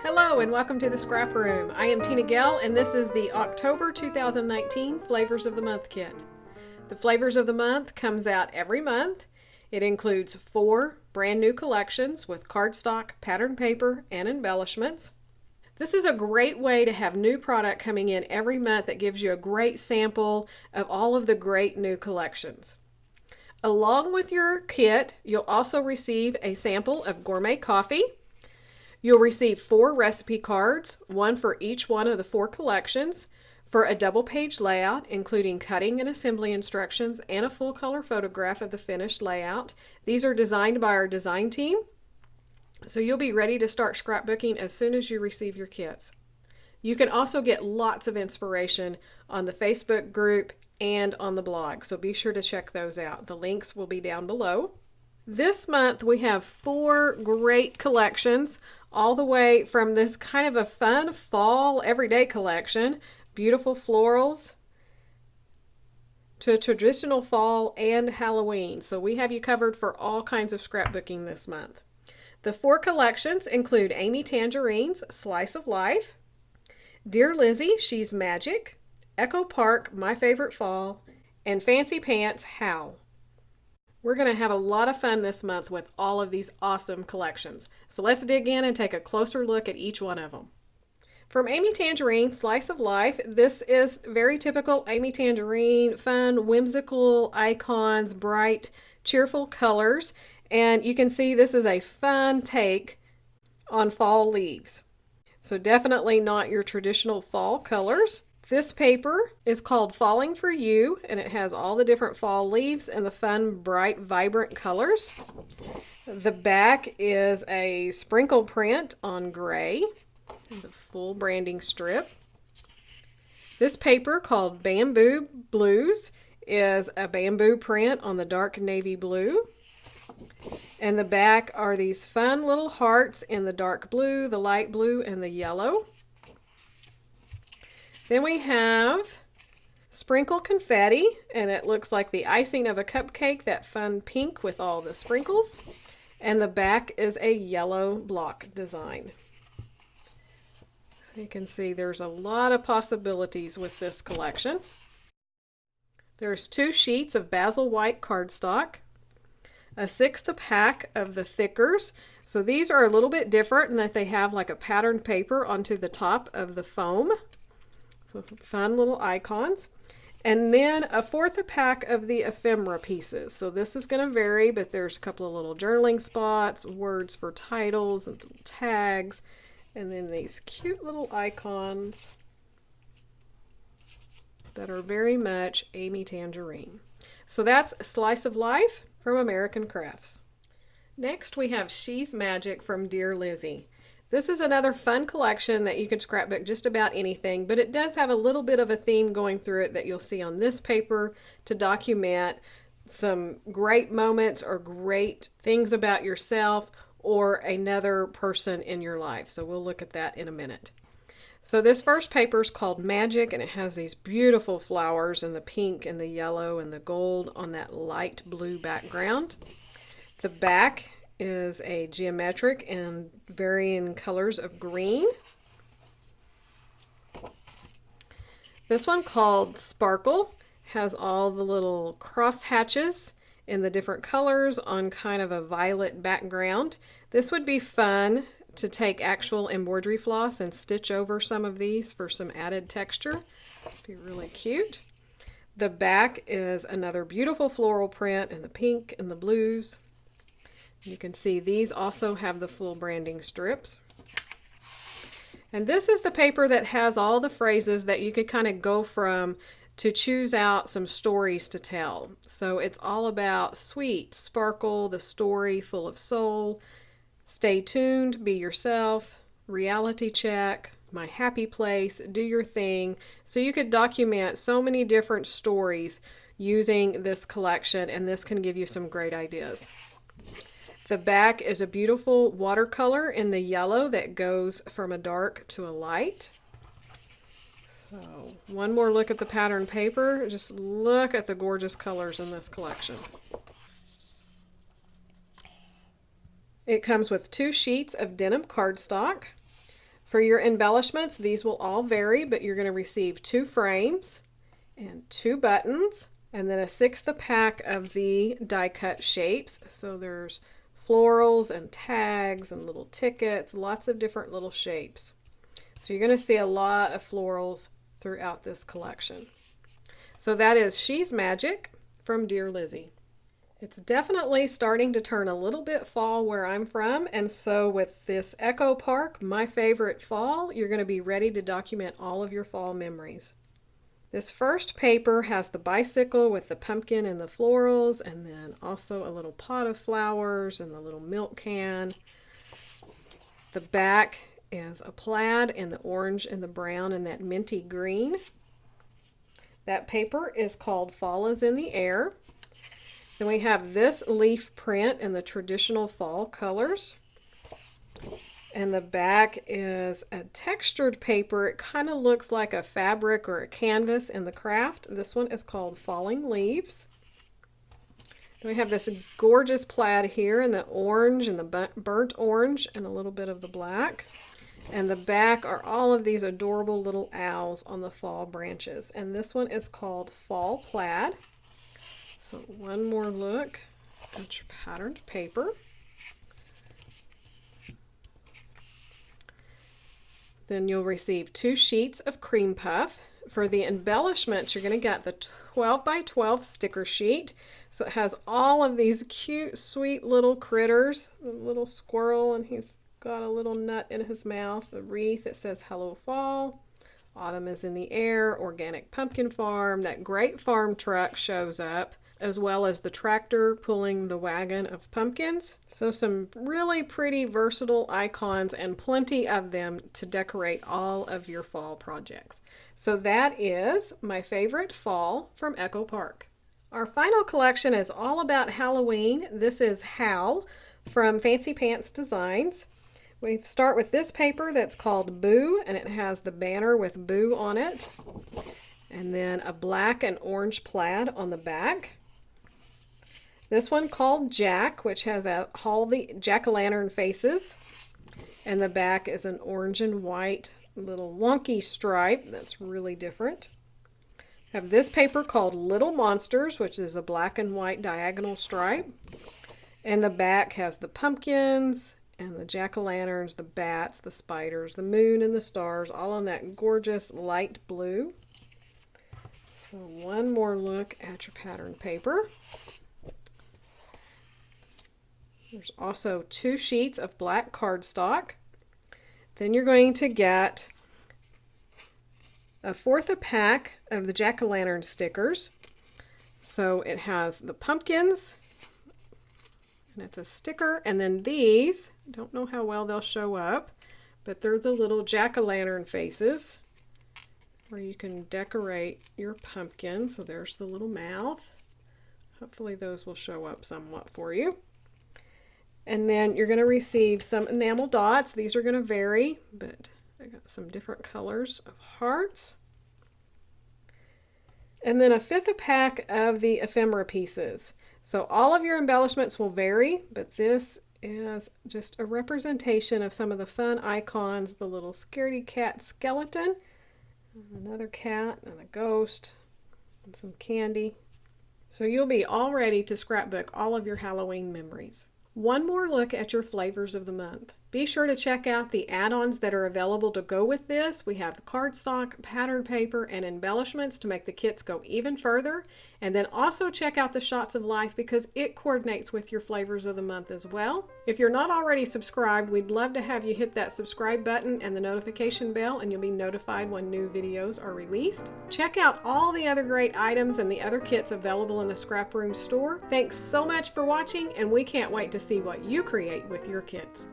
Hello and welcome to the Scrap Room. I am Tina Gell and this is the October 2019 Flavors of the Month kit. The Flavors of the Month comes out every month. It includes 4 brand new collections with cardstock, pattern paper, and embellishments. This is a great way to have new product coming in every month that gives you a great sample of all of the great new collections. Along with your kit, you'll also receive a sample of gourmet coffee. You'll receive 4 recipe cards, one for each one of the 4 collections, for a double-page layout, including cutting and assembly instructions and a full-color photograph of the finished layout. These are designed by our design team, so you'll be ready to start scrapbooking as soon as you receive your kits. You can also get lots of inspiration on the Facebook group and on the blog, so be sure to check those out. The links will be down below. This month we have 4 great collections, all the way from this kind of a fun fall everyday collection, beautiful florals, to a traditional fall and Halloween. So we have you covered for all kinds of scrapbooking this month. The 4 collections include Amy Tangerine's Slice of Life, Dear Lizzie, She's Magic, Echo Park, My Favorite Fall, and Fancy Pants, How. We're going to have a lot of fun this month with all of these awesome collections. So let's dig in and take a closer look at each one of them. From Amy Tangerine, Slice of Life, this is very typical Amy Tangerine, fun, whimsical icons, bright, cheerful colors. And you can see this is a fun take on fall leaves. So definitely not your traditional fall colors. This paper is called Falling for You, and it has all the different fall leaves and the fun, bright, vibrant colors. The back is a sprinkle print on gray, the full branding strip. This paper, called Bamboo Blues, is a bamboo print on the dark navy blue. And the back are these fun little hearts in the dark blue, the light blue, and the yellow. Then we have Sprinkle Confetti, and it looks like the icing of a cupcake, that fun pink with all the sprinkles. And the back is a yellow block design. So you can see there's a lot of possibilities with this collection. There's 2 sheets of basil white cardstock, a 1/6 pack of the thickers. So these are a little bit different in that they have like a patterned paper onto the top of the foam. So fun little icons. And then a 1/4 pack of the ephemera pieces. So this is going to vary, but there's a couple of little journaling spots, words for titles, and little tags, and then these cute little icons that are very much Amy Tangerine. So that's Slice of Life from American Crafts. Next we have She's Magic from Dear Lizzie. This is another fun collection that you can scrapbook just about anything, but it does have a little bit of a theme going through it that you'll see on this paper to document some great moments or great things about yourself or another person in your life. So we'll look at that in a minute. So this first paper is called Magic, and it has these beautiful flowers in the pink and the yellow and the gold on that light blue background. The back is a geometric and varying colors of green. This one, called Sparkle, has all the little cross hatches in the different colors on kind of a violet background. This would be fun to take actual embroidery floss and stitch over some of these for some added texture. Be really cute. The back is another beautiful floral print in the pink and the blues. You can see these also have the full branding strips. And this is the paper that has all the phrases that you could kind of go from to choose out some stories to tell. So it's all about sweet, sparkle, the story full of soul, stay tuned, be yourself, reality check, my happy place, do your thing. So you could document so many different stories using this collection, and this can give you some great ideas. The back is a beautiful watercolor in the yellow that goes from a dark to a light. So one more look at the pattern paper. Just look at the gorgeous colors in this collection. It comes with 2 sheets of denim cardstock, For your embellishments, these will all vary, but you're going to receive 2 frames and 2 buttons, and then a 1/6 pack of the die cut shapes. So there's florals and tags and little tickets, lots of different little shapes. So you're going to see a lot of florals throughout this collection. So that is She's Magic from Dear Lizzie. It's definitely starting to turn a little bit fall where I'm from, and so with this Echo Park, my favorite fall, you're going to be ready to document all of your fall memories. This first paper has the bicycle with the pumpkin and the florals, and then also a little pot of flowers and the little milk can. The back is a plaid in the orange and the brown and that minty green. That paper is called Fall is in the Air. Then we have this leaf print in the traditional fall colors. And the back is a textured paper. It kind of looks like a fabric or a canvas in the craft. This one is called Falling Leaves. Then we have this gorgeous plaid here in the orange and the burnt orange and a little bit of the black. And the back are all of these adorable little owls on the fall branches. And this one is called Fall Plaid. So one more look at your patterned paper. Then you'll receive 2 sheets of cream puff. For the embellishments, you're going to get the 12 by 12 sticker sheet. So it has all of these cute, sweet little critters. A little squirrel, and he's got a little nut in his mouth. A wreath that says Hello Fall. Autumn is in the air. Organic pumpkin farm. That great farm truck shows up, as well as the tractor pulling the wagon of pumpkins. So some really pretty versatile icons and plenty of them to decorate all of your fall projects. So that is my favorite fall from Echo Park. Our final collection is all about Halloween. This is Hal from Fancy Pants Designs. We start with this paper that's called Boo, and it has the banner with Boo on it. And then a black and orange plaid on the back. This one called Jack, which has all the jack-o'-lantern faces. And the back is an orange and white little wonky stripe that's really different. I have this paper called Little Monsters, which is a black and white diagonal stripe. And the back has the pumpkins and the jack-o'-lanterns, the bats, the spiders, the moon and the stars, all on that gorgeous light blue. So one more look at your pattern paper. There's also 2 sheets of black cardstock. Then you're going to get 1/4 pack of the jack-o'-lantern stickers. So it has the pumpkins, and it's a sticker, and then these, don't know how well they'll show up, but they're the little jack-o'-lantern faces where you can decorate your pumpkin. So there's the little mouth. Hopefully those will show up somewhat for you. And then you're going to receive some enamel dots. These are going to vary, but I got some different colors of hearts. And then 1/5 pack of the ephemera pieces. So all of your embellishments will vary, but this is just a representation of some of the fun icons. The little scaredy cat skeleton, another cat, and a ghost, and some candy. So you'll be all ready to scrapbook all of your Halloween memories. One more look at your flavors of the month. Be sure to check out the add-ons that are available to go with this. We have cardstock, pattern paper, and embellishments to make the kits go even further. And then also check out the Shots of Life because it coordinates with your flavors of the month as well. If you're not already subscribed, we'd love to have you hit that subscribe button and the notification bell, and you'll be notified when new videos are released. Check out all the other great items and the other kits available in the ScrapRoom store. Thanks so much for watching, and we can't wait to see what you create with your kits.